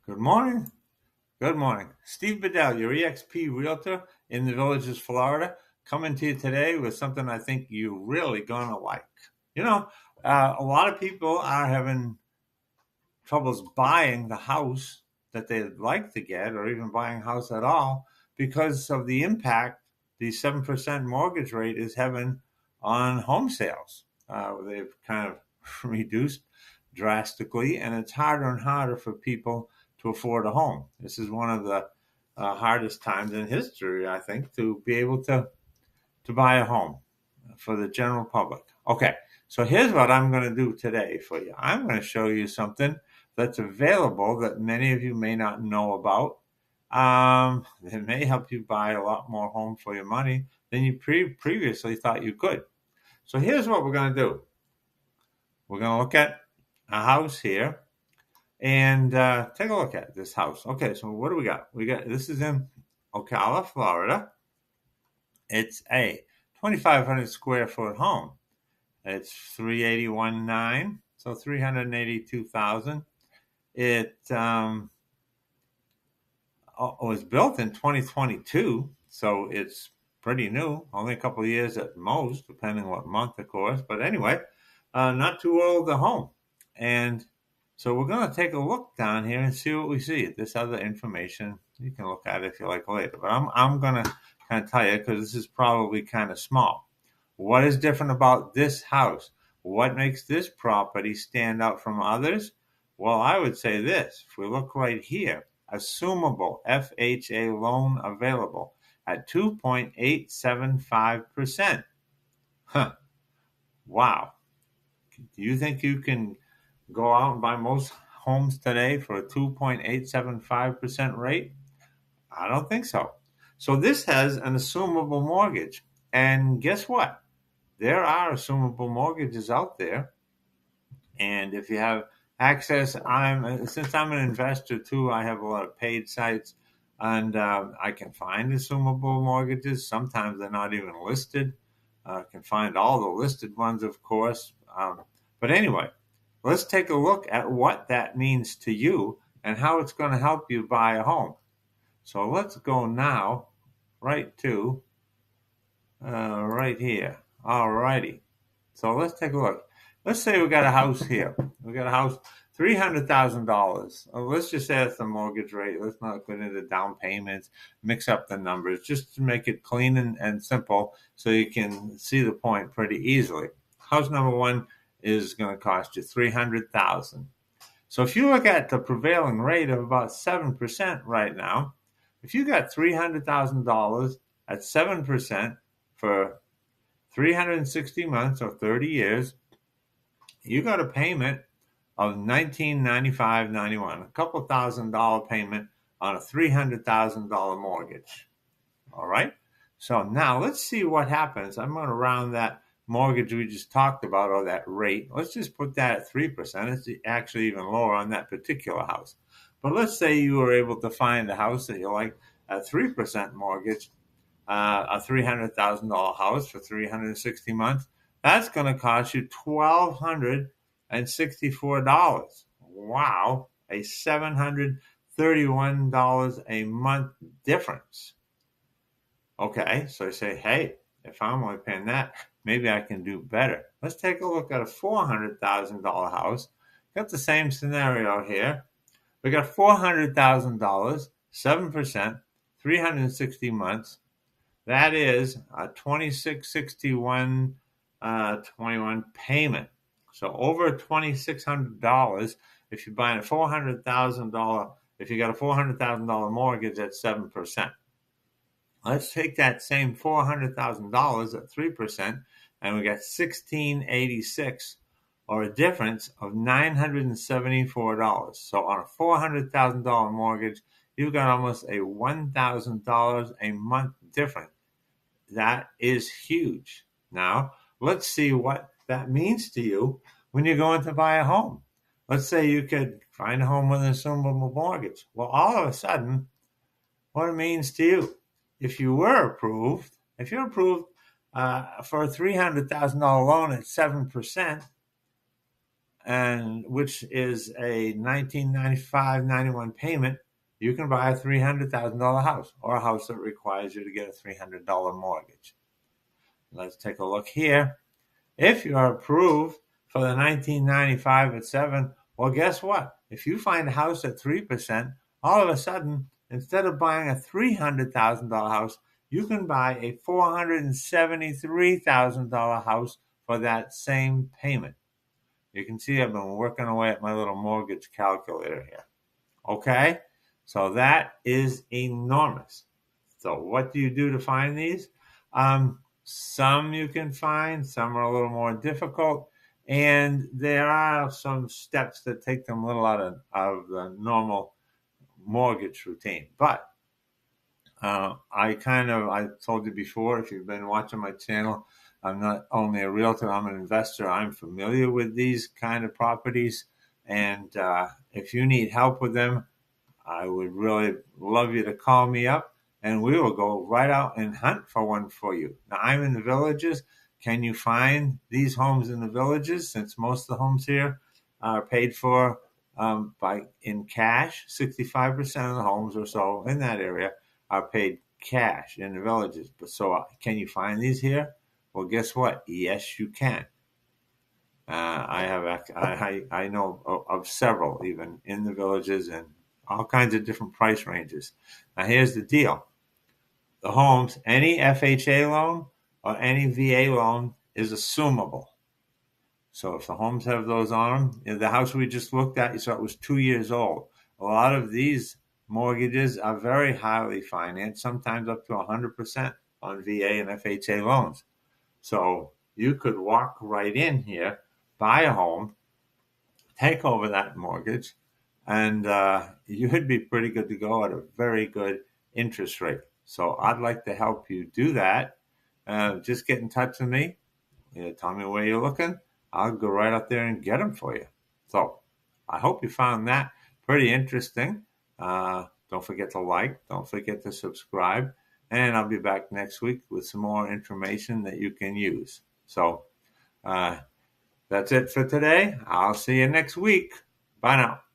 Good morning. Good morning. Steve Bedell, your EXP Realtor in the Villages, Florida, coming to you today with something I think you're really going to like. You know, a lot of people are having troubles buying the house that they'd like to get or even buying a house at all because of the impact the 7% mortgage rate is having on home sales. They've kind of reduced drastically, and it's harder and harder for people to afford a home. This is one of the hardest times in history, I think, to be able to buy a home for the general public. Okay, so here's what I'm going to do today for you. I'm going to show you something that's available that many of you may not know about. It may help you buy a lot more home for your money than you previously thought you could. So here's what we're going to do. We're going to look at a house here and take a look at this house. Okay, so what do we got? This is in Ocala, Florida. It's a 2,500 square foot home. It's 381.9, so 382,000. It was built in 2022, so it's pretty new. Only a couple of years at most, depending what month, of course. But anyway, not too old a home. And so we're going to take a look down here and see what we see. This other information you can look at it if you like later. But I'm going to kind of tell you because this is probably kind of small. What is different about this house? What makes this property stand out from others? Well, I would say this. If we look right here, assumable FHA loan available at 2.875%. Huh. Wow. Do you think you can go out and buy most homes today for a 2.875% rate? I don't think so. So this has an assumable mortgage. And guess what? There are assumable mortgages out there. And if you have access, since I'm an investor too, I have a lot of paid sites, and I can find assumable mortgages. Sometimes they're not even listed. I can find all the listed ones, of course. But anyway, let's take a look at what that means to you and how it's going to help you buy a home. So let's go now right to right here. All righty. So let's take a look. Let's say we got a house here. We got a house, $300,000. Let's just say that's the mortgage rate. Let's not get into down payments, mix up the numbers, just to make it clean and simple so you can see the point pretty easily. House number one is going to cost you $300,000. So if you look at the prevailing rate of about 7% right now, if you got $300,000 at 7% for 360 months or 30 years, you got a payment of $1,995.91, a couple $1,000 payment on a $300,000 mortgage. All right. So now let's see what happens. I'm going to round that mortgage we just talked about, or that rate. Let's just put that at 3%. It's actually even lower on that particular house. But let's say you were able to find a house that you like at 3% mortgage, a $300,000 house for 360 months. That's going to cost you $1,264. Wow, a $731 a month difference. Okay, so you say, hey, if I'm only paying that, maybe I can do better. Let's take a look at a $400,000 house. Got the same scenario here. We got $400,000, 7%, 360 months. That is a $2,661.21 payment. So over $2,600 if you're buying a $400,000. If you got a $400,000 mortgage at 7%. Let's take that same $400,000 at 3%, and we got $1,686, or a difference of $974. So on a $400,000 mortgage, you've got almost a $1,000 a month difference. That is huge. Now, let's see what that means to you when you're going to buy a home. Let's say you could find a home with an assumable mortgage. Well, all of a sudden, what it means to you. If you're approved for a $300,000 loan at 7%, and which is a 1995-91 payment, you can buy a $300,000 house, or a house that requires you to get a $300 mortgage. Let's take a look here. If you're approved for the 1995 at 7, well, guess what? If you find a house at 3%, all of a sudden, instead of buying a $300,000 house, you can buy a $473,000 house for that same payment. You can see I've been working away at my little mortgage calculator here. Okay? So that is enormous. So what do you do to find these? Some you can find, some are a little more difficult, and there are some steps that take them a little out of the normal mortgage routine. But I told you before, if you've been watching my channel, I'm not only a realtor, I'm an investor. I'm familiar with these kind of properties. And if you need help with them, I would really love you to call me up and we will go right out and hunt for one for you. Now, I'm in the villages. Can you find these homes in the villages? Since most of the homes here are paid for in cash, 65% of the homes or so in that area are paid cash in the villages. But so can you find these here? Well, guess what? Yes, you can. I know of several even in the villages and all kinds of different price ranges. Now, here's the deal. The homes, any FHA loan or any VA loan is assumable. So if the homes have those on them, the house we just looked at, you saw it was 2 years old. A lot of these mortgages are very highly financed, sometimes up to 100% on VA and FHA loans. So you could walk right in here, buy a home, take over that mortgage, and you would be pretty good to go at a very good interest rate. So I'd like to help you do that. Just get in touch with me. Tell me where you're looking. I'll go right out there and get them for you. So I hope you found that pretty interesting. Don't forget to like. Don't forget to subscribe. And I'll be back next week with some more information that you can use. So that's it for today. I'll see you next week. Bye now.